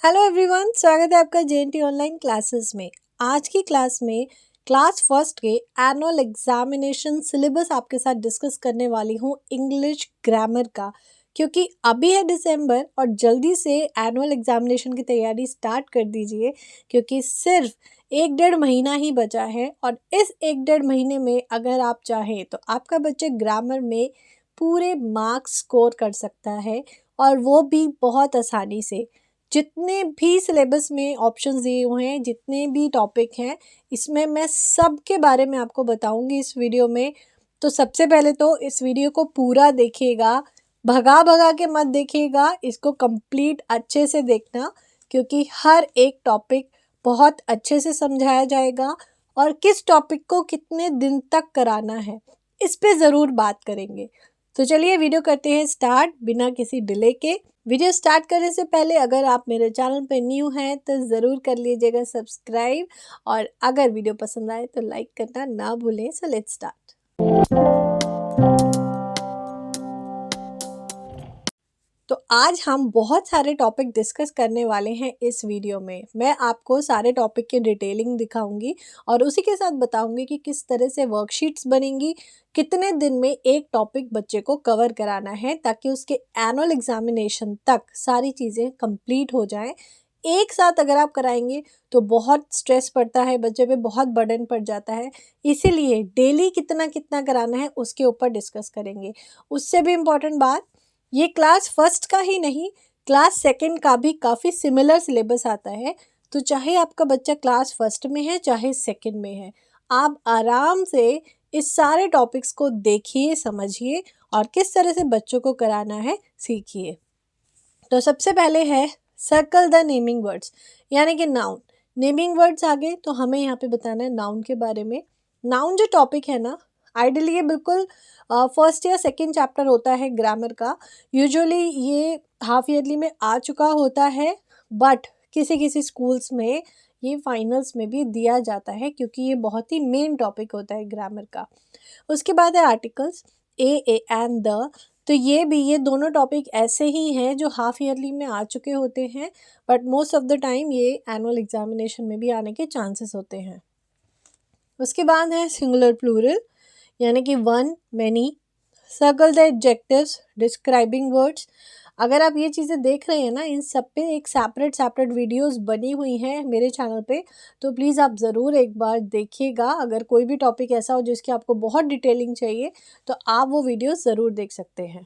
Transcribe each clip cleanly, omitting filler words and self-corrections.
Hello everyone, स्वागत है आपका जेएनटी ऑनलाइन क्लासेस में। आज की क्लास में क्लास फर्स्ट के एनुअल एग्जामिनेशन सिलेबस आपके साथ डिस्कस करने वाली हूँ इंग्लिश ग्रामर का, क्योंकि अभी है दिसंबर और जल्दी से एनुअल एग्जामिनेशन की तैयारी स्टार्ट कर दीजिए, क्योंकि सिर्फ 1-1.5 महीना ही बचा है। और इस 1-1.5 महीने में अगर आप चाहें तो आपका बच्चा ग्रामर में पूरे मार्क्स स्कोर कर सकता है, और वो भी बहुत आसानी से। जितने भी सिलेबस में ऑप्शंस दिए हुए हैं, जितने भी टॉपिक हैं, इसमें मैं सब के बारे में आपको बताऊंगी इस वीडियो में। तो सबसे पहले तो इस वीडियो को पूरा देखिएगा, भगा भगा के मत देखिएगा, इसको कंप्लीट अच्छे से देखना, क्योंकि हर एक टॉपिक बहुत अच्छे से समझाया जाएगा और किस टॉपिक को कितने दिन तक कराना है इस पे ज़रूर बात करेंगे। तो चलिए वीडियो करते हैं स्टार्ट बिना किसी डिले के। वीडियो स्टार्ट करने से पहले अगर आप मेरे चैनल पर न्यू हैं तो ज़रूर कर लीजिएगा सब्सक्राइब, और अगर वीडियो पसंद आए तो लाइक करना ना भूलें। So let's start. तो आज हम बहुत सारे टॉपिक डिस्कस करने वाले हैं इस वीडियो में। मैं आपको सारे टॉपिक की डिटेलिंग दिखाऊंगी और उसी के साथ बताऊंगी कि किस तरह से वर्कशीट्स बनेंगी, कितने दिन में एक टॉपिक बच्चे को कवर कराना है, ताकि उसके एनुअल एग्जामिनेशन तक सारी चीज़ें कंप्लीट हो जाएं। एक साथ अगर आप कराएंगे तो बहुत स्ट्रेस पड़ता है, बच्चे पे बहुत बर्डन पड़ जाता है। इसीलिए डेली कितना कितना कराना है उसके ऊपर डिस्कस करेंगे। उससे भी इम्पॉर्टेंट बात, ये क्लास फर्स्ट का ही नहीं, क्लास सेकंड का भी काफ़ी सिमिलर सिलेबस आता है। तो चाहे आपका बच्चा क्लास फर्स्ट में है चाहे सेकंड में है, आप आराम से इस सारे टॉपिक्स को देखिए, समझिए और किस तरह से बच्चों को कराना है सीखिए। तो सबसे पहले है सर्कल द नेमिंग वर्ड्स, यानी कि नाउन। नेमिंग वर्ड्स आ गए तो हमें यहाँ पे बताना है नाउन के बारे में। नाउन जो टॉपिक है ना, आइडियली ये बिल्कुल फर्स्ट या सेकंड चैप्टर होता है ग्रामर का। यूजुअली ये हाफ ईयरली में आ चुका होता है, बट किसी किसी स्कूल्स में ये फाइनल्स में भी दिया जाता है, क्योंकि ये बहुत ही मेन टॉपिक होता है ग्रामर का। उसके बाद है आर्टिकल्स, ए एंड द। तो ये दोनों टॉपिक ऐसे ही हैं जो हाफ ईयरली में आ चुके होते हैं, but most of the time ये एनुअल एग्जामिनेशन में भी आने के चांसेस होते हैं। उसके बाद है सिंगुलर प्लूरल, यानी कि one, many. Circle the adjectives, describing words. अगर आप ये चीज़ें देख रहे हैं ना, इन सब पे एक सेपरेट वीडियोस बनी हुई हैं मेरे चैनल पे, तो प्लीज़ आप ज़रूर एक बार देखिएगा। अगर कोई भी टॉपिक ऐसा हो जिसकी आपको बहुत डिटेलिंग चाहिए तो आप वो वीडियोस ज़रूर देख सकते हैं।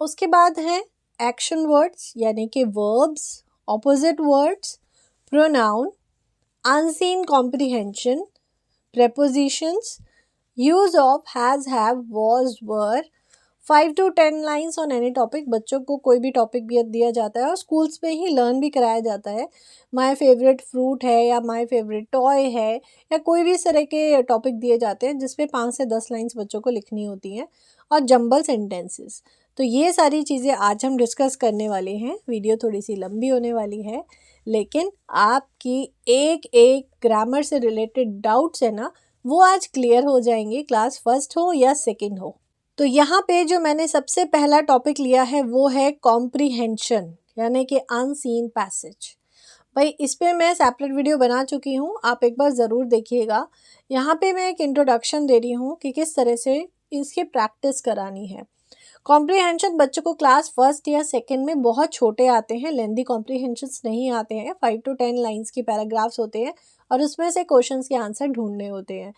उसके बाद है एक्शन वर्ड्स, यानी कि verbs, opposite words, pronoun, unseen comprehension, prepositions, use of has, have, was, were, 5 to 10 lines on any topic. बच्चों को कोई भी टॉपिक भी दिया जाता है और स्कूल्स में ही लर्न भी कराया जाता है। माय फेवरेट फ्रूट है या माय फेवरेट टॉय है, या कोई भी इस तरह के टॉपिक दिए जाते हैं जिसपे 5 से 10 लाइन्स बच्चों को लिखनी होती हैं, और जंबल सेंटेंसेस। तो ये सारी चीज़ें आज हम डिस्कस करने वाले हैं। वीडियो थोड़ी सी लंबी होने वाली है, लेकिन आपकी एक एक ग्रामर से रिलेटेड डाउट्स है ना, वो आज क्लियर हो जाएंगे, क्लास फर्स्ट हो या सेकंड हो। तो यहाँ पे जो मैंने सबसे पहला टॉपिक लिया है वो है कॉम्प्रीहेंशन, यानी कि अनसीन पैसेज। भाई इस पे मैं सेपरेट वीडियो बना चुकी हूँ, आप एक बार ज़रूर देखिएगा। यहाँ पे मैं एक इंट्रोडक्शन दे रही हूँ कि किस तरह से इसकी प्रैक्टिस करानी है। कॉम्प्रीहेंशन बच्चों को क्लास फर्स्ट या सेकंड में बहुत छोटे आते हैं, लेंदी कॉम्प्रीहेंशंस नहीं आते हैं। 5 to 10 लाइन्स की पैराग्राफ्स होते हैं और उसमें से क्वेश्चंस के आंसर ढूंढने होते हैं।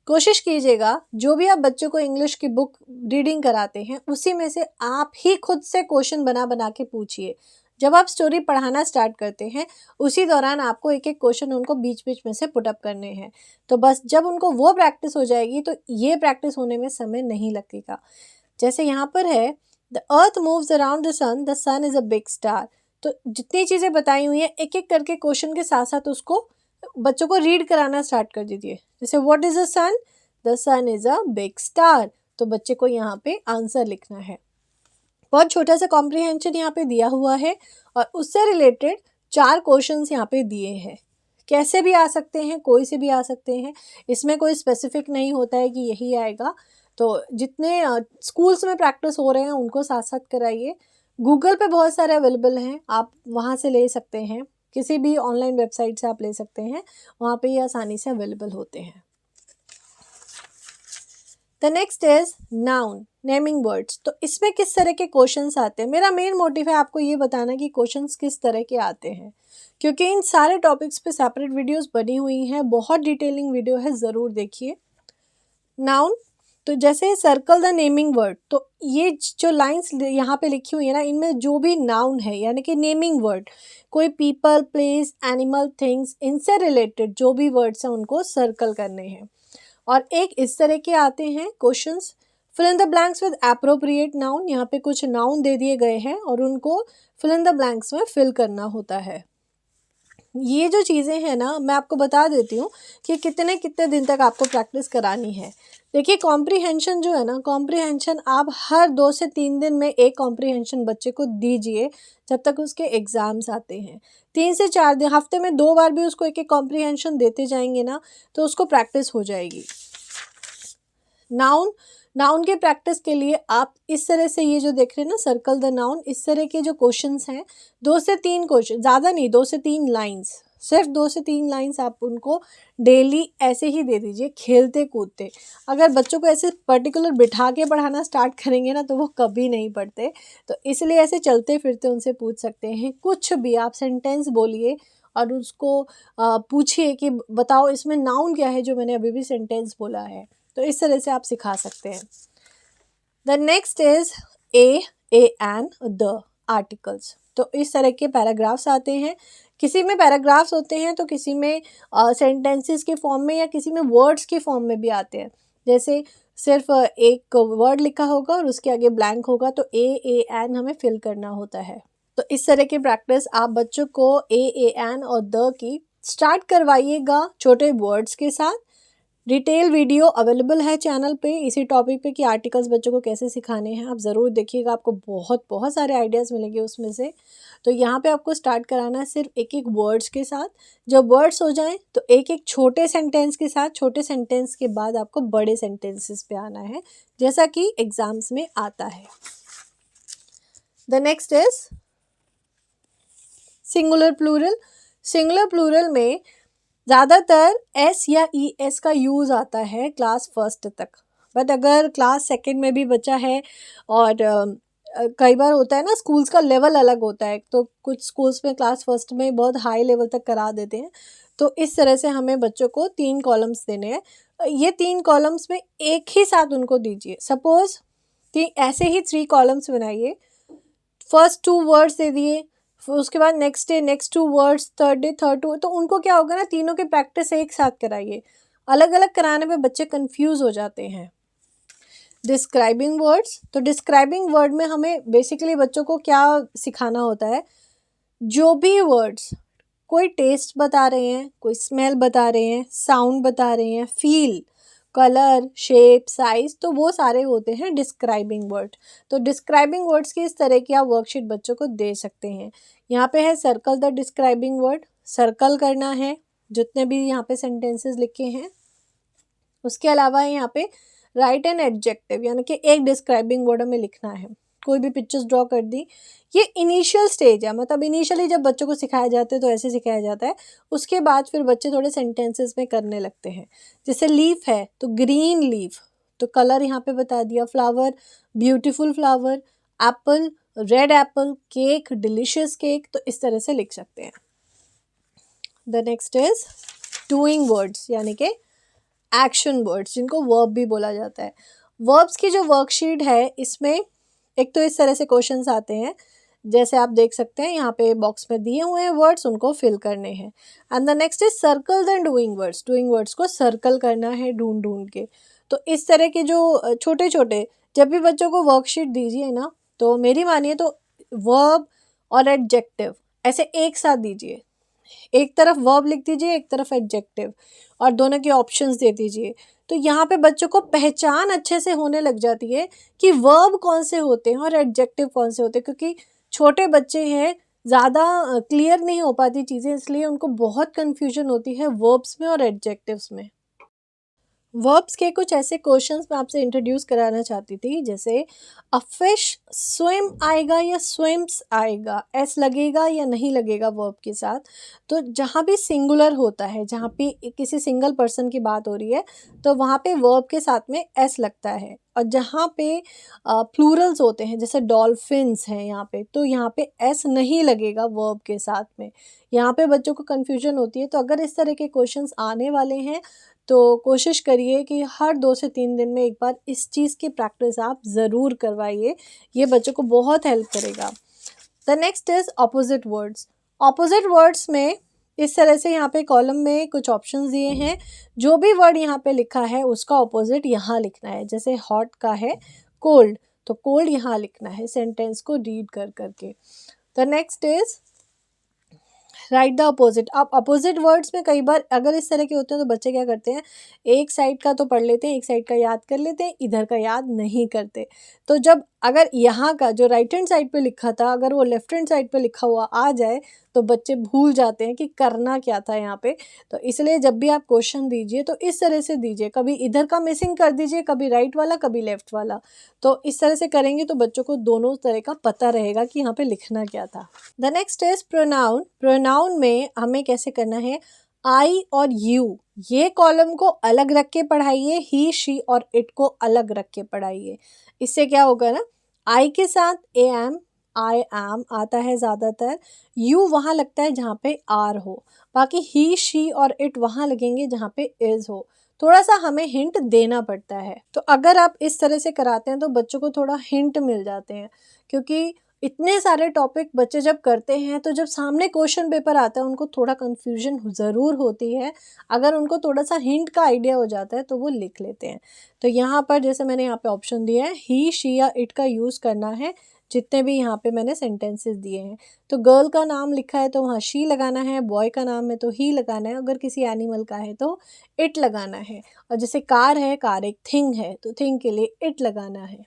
कोशिश कीजिएगा जो भी आप बच्चों को इंग्लिश की बुक रीडिंग कराते हैं उसी में से आप ही खुद से क्वेश्चन बना बना के पूछिए। जब आप स्टोरी पढ़ाना स्टार्ट करते हैं उसी दौरान आपको एक एक क्वेश्चन उनको बीच बीच में से पुटअप करने हैं। तो बस जब उनको वो प्रैक्टिस हो जाएगी तो ये प्रैक्टिस होने में समय नहीं लगेगा। जैसे यहाँ पर है, the earth moves around the sun is a big star. तो जितनी चीज़ें बताई हुई हैं एक एक करके क्वेश्चन के साथ साथ उसको बच्चों को रीड कराना स्टार्ट कर दीजिए। जैसे what is the sun is a big star, तो बच्चे को यहाँ पे आंसर लिखना है। बहुत छोटा सा कॉम्प्रीहेंशन यहाँ पे दिया हुआ है और उससे रिलेटेड 4 क्वेश्चंस यहाँ पे दिए हैं। कैसे भी आ सकते हैं, कोई से भी आ सकते हैं, इसमें कोई स्पेसिफिक नहीं होता है कि यही आएगा। तो जितने स्कूल्स में प्रैक्टिस हो रहे हैं उनको साथ साथ कराइए। गूगल पे बहुत सारे अवेलेबल हैं, आप वहाँ से ले सकते हैं, किसी भी ऑनलाइन वेबसाइट से आप ले सकते हैं, वहाँ पे ये आसानी से अवेलेबल होते हैं। The next is noun, naming words. तो इसमें किस तरह के क्वेश्चंस आते हैं, मेरा मेन मोटिव है आपको ये बताना कि क्वेश्चंस किस तरह के आते हैं, क्योंकि इन सारे टॉपिक्स पे सेपरेट वीडियोस बनी हुई हैं, बहुत डिटेलिंग वीडियो है, ज़रूर देखिए। नाउन, तो जैसे सर्कल द नेमिंग वर्ड, तो ये जो लाइंस यहाँ पे लिखी हुई है ना, इनमें जो भी नाउन है यानी कि नेमिंग वर्ड, कोई पीपल, प्लेस, एनिमल, थिंग्स, इनसे रिलेटेड जो भी वर्ड्स हैं उनको सर्कल करने हैं। और एक इस तरह के आते हैं questions, fill in the blanks with appropriate noun. यहाँ पे कुछ नाउन दे दिए गए हैं और उनको फिल इन द ब्लैंक्स में फिल करना होता है। ये जो चीज़ें हैं ना, मैं आपको बता देती हूँ कि कितने कितने दिन तक आपको प्रैक्टिस करानी है। देखिए कॉम्प्रीहेंशन जो है ना, कॉम्प्रीहेंशन आप हर 2 से 3 दिन में एक कॉम्प्रीहेंशन बच्चे को दीजिए जब तक उसके एग्ज़ाम्स आते हैं। 3 से 4 दिन, हफ्ते में 2 बार भी उसको एक एक कॉम्प्रीहेंशन देते जाएंगे ना, तो उसको प्रैक्टिस हो जाएगी। नाउन, नाउन के प्रैक्टिस के लिए आप इस तरह से ये जो देख रहे हैं ना, सर्कल द नाउन, इस तरह के जो क्वेश्चंस हैं, 2 से 3 क्वेश्चन, ज़्यादा नहीं, 2 से 3 लाइंस, सिर्फ 2 से 3 लाइंस आप उनको डेली ऐसे ही दे दीजिए, खेलते कूदते। अगर बच्चों को ऐसे पर्टिकुलर बिठा के पढ़ाना स्टार्ट करेंगे ना, तो वो कभी नहीं पढ़ते। तो इसलिए ऐसे चलते फिरते उनसे पूछ सकते हैं, कुछ भी आप सेंटेंस बोलिए और उसको पूछिए कि बताओ इसमें नाउन क्या है जो मैंने अभी भी सेंटेंस बोला है। तो इस तरह से आप सिखा सकते हैं। The next is a an the articles. तो इस तरह के पैराग्राफ्स आते हैं, किसी में पैराग्राफ्स होते हैं तो किसी में सेंटेंसेस के फॉर्म में या किसी में वर्ड्स के फॉर्म में भी आते हैं। जैसे सिर्फ एक वर्ड लिखा होगा और उसके आगे ब्लैंक होगा, तो ए एन हमें फिल करना होता है। तो इस तरह की प्रैक्टिस आप बच्चों को ए एन और द की स्टार्ट करवाइएगा छोटे वर्ड्स के साथ। डिटेल वीडियो अवेलेबल है चैनल पे इसी टॉपिक पे कि आर्टिकल्स बच्चों को कैसे सिखाने हैं, आप ज़रूर देखिएगा, आपको बहुत बहुत सारे आइडियाज़ मिलेंगे उसमें से। तो यहाँ पे आपको स्टार्ट कराना है सिर्फ एक एक वर्ड्स के साथ। जब वर्ड्स हो जाएं तो एक एक छोटे सेंटेंस के साथ, छोटे सेंटेंस के बाद आपको बड़े सेंटेंसेस पे आना है, जैसा कि एग्जाम्स में आता है। The next is singular plural. Singular plural में ज़्यादातर एस या ई एस का यूज़ आता है क्लास फर्स्ट तक, बट अगर क्लास सेकंड में भी बच्चा है और कई बार होता है ना, स्कूल्स का लेवल अलग होता है, तो कुछ स्कूल्स में क्लास फर्स्ट में बहुत हाई लेवल तक करा देते हैं। तो इस तरह से हमें बच्चों को 3 कॉलम्स देने हैं। ये 3 कॉलम्स में एक ही साथ उनको दीजिए। सपोज ऐसे ही 3 कॉलम्स बनाइए, फर्स्ट 2 वर्ड्स दे दिए, फिर उसके बाद next day next 2 words, third day third 2। तो उनको क्या होगा ना, तीनों की प्रैक्टिस एक साथ कराइए, अलग अलग कराने पे बच्चे कंफ्यूज हो जाते हैं। डिस्क्राइबिंग वर्ड्स, तो डिस्क्राइबिंग वर्ड में हमें बेसिकली बच्चों को क्या सिखाना होता है, जो भी वर्ड्स कोई टेस्ट बता रहे हैं, कोई स्मेल बता रहे हैं, साउंड बता रहे हैं, फील, कलर, शेप, साइज, तो वो सारे होते हैं डिस्क्राइबिंग वर्ड। तो डिस्क्राइबिंग वर्ड्स की इस तरह की आप वर्कशीट बच्चों को दे सकते हैं। यहाँ पे है circle the describing word, circle करना है जितने भी यहाँ पे सेंटेंसेस लिखे हैं। उसके अलावा यहाँ पे राइट एन एडजेक्टिव, यानी कि एक डिस्क्राइबिंग वर्ड हमें लिखना है। कोई भी पिक्चर्स ड्रॉ कर दी, ये इनिशियल स्टेज है, मतलब इनिशियली जब बच्चों को सिखाया जाता है तो ऐसे सिखाया जाता है। उसके बाद फिर बच्चे थोड़े सेंटेंसेस में करने लगते हैं। जैसे लीफ है तो ग्रीन लीफ, तो कलर यहाँ पे बता दिया, flower beautiful flower, Apple red Apple, cake delicious cake, तो इस तरह से लिख सकते हैं। The next is doing words, यानी कि एक्शन वर्ड्स, जिनको वर्ब भी बोला जाता है। वर्ब्स की जो वर्कशीट है इसमें एक तो इस तरह से क्वेश्चंस आते हैं, जैसे आप देख सकते हैं यहाँ पे बॉक्स में दिए हुए हैं वर्ड्स, उनको फिल करने हैं। And the next is circle the doing words, doing words को सर्कल करना है ढूंढ ढूंढ के। तो इस तरह के जो छोटे छोटे, जब भी बच्चों को वर्कशीट दीजिए ना, तो मेरी मानिए तो वर्ब और एडजेक्टिव ऐसे एक साथ दीजिए, एक तरफ वर्ब लिख दीजिए, एक तरफ एडजेक्टिव, और दोनों के ऑप्शंस दे दीजिए। तो यहाँ पे बच्चों को पहचान अच्छे से होने लग जाती है कि वर्ब कौन से होते हैं और एडजेक्टिव कौन से होते हैं, क्योंकि छोटे बच्चे हैं, ज़्यादा क्लियर नहीं हो पाती चीज़ें, इसलिए उनको बहुत कन्फ्यूजन होती है वर्ब्स में और एडजेक्टिव्स में। वर्ब्स के कुछ ऐसे क्वेश्चंस मैं आपसे इंट्रोड्यूस कराना चाहती थी, जैसे अ फिश स्विम आएगा या स्विम्स आएगा, एस लगेगा या नहीं लगेगा वर्ब के साथ। तो जहाँ भी सिंगुलर होता है, जहाँ पे किसी सिंगल पर्सन की बात हो रही है, तो वहाँ पे वर्ब के साथ में एस लगता है। और जहाँ पे प्लूरल्स होते हैं, जैसे डॉल्फिन्स हैं यहाँ पे, तो यहाँ पे एस नहीं लगेगा वर्ब के साथ में। यहाँ पे बच्चों को कन्फ्यूजन होती है। तो अगर इस तरह के क्वेश्चंस आने वाले हैं, तो कोशिश करिए कि हर 2 से 3 दिन में एक बार इस चीज़ की प्रैक्टिस आप ज़रूर करवाइए। ये बच्चों को बहुत हेल्प करेगा। The next is opposite words. Opposite words में इस तरह से यहाँ पे कॉलम में कुछ ऑप्शंस दिए हैं। जो भी वर्ड यहाँ पे लिखा है उसका ऑपोजिट यहाँ लिखना है। जैसे हॉट का है कोल्ड, तो कोल्ड यहाँ लिखना है सेंटेंस को रीड कर करके। The next is right the opposite. अब अपोजिट वर्ड्स में कई बार अगर इस तरह के होते हैं तो बच्चे क्या करते हैं, एक साइड का तो पढ़ लेते हैं, एक साइड का याद कर लेते हैं, इधर का याद नहीं करते। तो जब अगर यहाँ का जो राइट हैंड साइड पे लिखा था, अगर वो लेफ्ट हैंड साइड पे लिखा हुआ आ जाए, तो बच्चे भूल जाते हैं कि करना क्या था यहाँ पे। तो इसलिए जब भी आप क्वेश्चन दीजिए तो इस तरह से दीजिए, कभी इधर का मिसिंग कर दीजिए, कभी राइट वाला, कभी लेफ्ट वाला। तो इस तरह से करेंगे तो बच्चों को दोनों तरह का पता रहेगा कि यहाँ पे लिखना क्या था। The next is pronoun. Pronoun में हमें कैसे करना है, आई और यू, ये कॉलम को अलग रख के पढ़ाइए, ही शी और इट को अलग रख के पढ़ाइए। इससे क्या होगा ना, आई के साथ ए एम, आई एम आता है ज़्यादातर, यू वहाँ लगता है जहाँ पे आर हो, बाकी ही शी और इट वहाँ लगेंगे जहाँ पे इज़ हो। थोड़ा सा हमें हिंट देना पड़ता है। तो अगर आप इस तरह से कराते हैं तो बच्चों को थोड़ा हिंट मिल जाते हैं, क्योंकि इतने सारे टॉपिक बच्चे जब करते हैं तो जब सामने क्वेश्चन पेपर आता है उनको थोड़ा कन्फ्यूजन ज़रूर होती है। अगर उनको थोड़ा सा हिंट का आइडिया हो जाता है तो वो लिख लेते हैं। तो यहाँ पर जैसे मैंने यहाँ पे ऑप्शन दिया है, ही शी या इट का यूज़ करना है जितने भी यहाँ पे मैंने सेंटेंसेस दिए हैं। तो गर्ल का नाम लिखा है तो वहाँ शी लगाना है, बॉय का नाम है तो ही लगाना है, अगर किसी एनिमल का है तो इट लगाना है। और जैसे कार है, कार एक थिंग है तो थिंग के लिए इट लगाना है।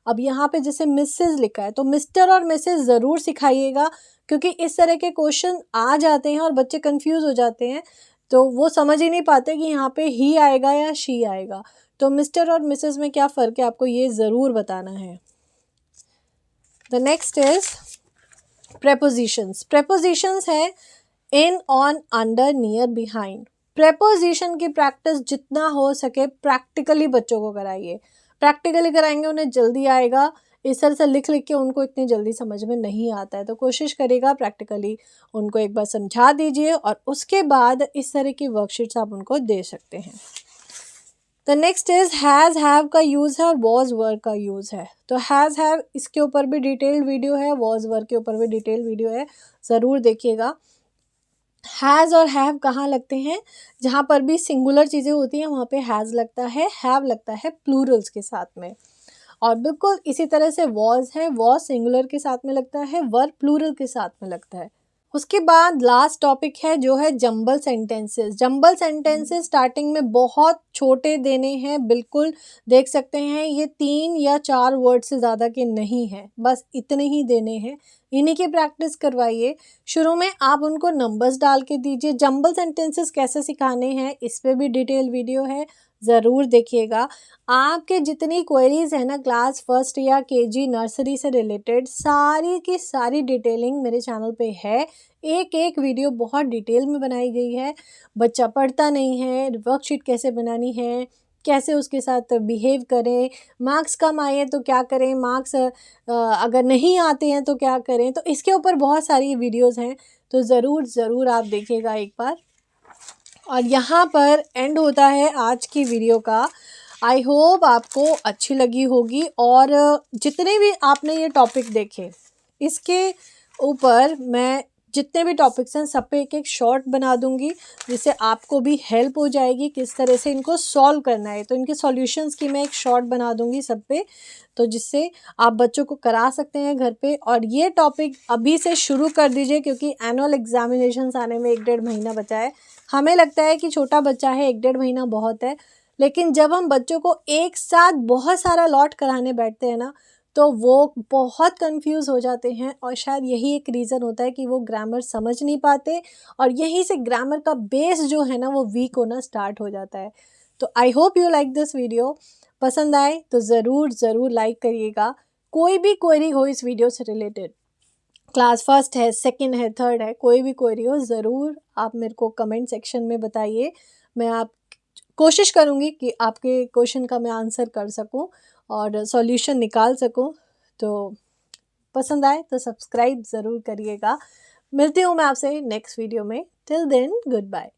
अब यहाँ पे जैसे मिसेस लिखा है तो मिस्टर और मिसेस ज़रूर सिखाइएगा, क्योंकि इस तरह के क्वेश्चन आ जाते हैं और बच्चे कंफ्यूज हो जाते हैं, तो वो समझ ही नहीं पाते कि यहाँ पे ही आएगा या शी आएगा। तो मिस्टर और मिसेस में क्या फ़र्क है आपको ये ज़रूर बताना है। The next is prepositions. Prepositions है in, on, under, near, behind. Preposition की प्रैक्टिस जितना हो सके प्रैक्टिकली बच्चों को कराइए। प्रैक्टिकली कराएंगे उन्हें जल्दी आएगा। इस तरह से लिख लिख के उनको इतनी जल्दी समझ में नहीं आता है, तो कोशिश करिएगा प्रैक्टिकली उनको एक बार समझा दीजिए और उसके बाद इस तरह की वर्कशीट्स आप उनको दे सकते हैं। The next is has have का यूज़ है और वॉज वर का यूज़ है। तो हैज़ हैव इसके ऊपर भी डिटेल्ड वीडियो है, वॉज वर के ऊपर भी डिटेल्ड वीडियो है, ज़रूर देखिएगा। हैज़ और हैव कहाँ लगते हैं, जहाँ पर भी सिंगुलर चीज़ें होती हैं वहाँ पे हैज़ लगता है, हैव लगता है प्लूरल्स के साथ में। और बिल्कुल इसी तरह से वॉज है, वॉज सिंगुलर के साथ में लगता है, वर प्लूरल के साथ में लगता है। उसके बाद लास्ट टॉपिक है जो है jumble sentences. Jumble sentences starting में बहुत छोटे देने हैं, बिल्कुल देख सकते हैं ये 3 या 4 वर्ड से ज़्यादा के नहीं हैं, बस इतने ही देने हैं। इन्हीं की प्रैक्टिस करवाइए। शुरू में आप उनको नंबर्स डाल के दीजिए। जंबल सेंटेंसेस कैसे सिखाने हैं इस पे भी डिटेल वीडियो है, ज़रूर देखिएगा। आपके जितनी क्वेरीज़ है ना क्लास फर्स्ट या केजी नर्सरी से रिलेटेड, सारी की सारी डिटेलिंग मेरे चैनल पे है। एक एक वीडियो बहुत डिटेल में बनाई गई है। बच्चा पढ़ता नहीं है, वर्कशीट कैसे बनानी है, कैसे उसके साथ बिहेव करें, मार्क्स कम आए तो क्या करें, मार्क्स अगर नहीं आते हैं तो क्या करें, तो इसके ऊपर बहुत सारी वीडियोज़ हैं। तो ज़रूर आप देखिएगा एक बार। और यहाँ पर एंड होता है आज की वीडियो का। आई होप आपको अच्छी लगी होगी, और जितने भी आपने ये टॉपिक देखे इसके ऊपर मैं जितने भी टॉपिक्स हैं सब पे एक एक शॉर्ट बना दूंगी, जिससे आपको भी हेल्प हो जाएगी किस तरह से इनको सॉल्व करना है। तो इनके सॉल्यूशंस की मैं एक शॉर्ट बना दूंगी सब पे, तो जिससे आप बच्चों को करा सकते हैं घर पे। और ये टॉपिक अभी से शुरू कर दीजिए, क्योंकि एनुअल एग्जामिनेशंस आने में 1-1.5 महीना बचा है। हमें लगता है कि छोटा बच्चा है, 1-1.5 महीना बहुत है, लेकिन जब हम बच्चों को एक साथ बहुत सारा लॉट कराने बैठते हैं ना, तो वो बहुत कंफ्यूज हो जाते हैं, और शायद यही एक रीज़न होता है कि वो ग्रामर समझ नहीं पाते, और यहीं से ग्रामर का बेस जो है ना वो वीक होना स्टार्ट हो जाता है। तो I hope you like this video. पसंद आए तो ज़रूर लाइक करिएगा। कोई भी क्वेरी हो इस वीडियो से रिलेटेड, क्लास फर्स्ट है, सेकंड है, थर्ड है, कोई भी क्वेरी हो ज़रूर आप मेरे को कमेंट सेक्शन में बताइए। मैं आप कोशिश करूँगी कि आपके क्वेश्चन का मैं आंसर कर सकूँ और सॉल्यूशन निकाल सकूँ। तो पसंद आए तो सब्सक्राइब ज़रूर करिएगा। मिलती हूँ मैं आपसे नेक्स्ट वीडियो में। Till then good bye.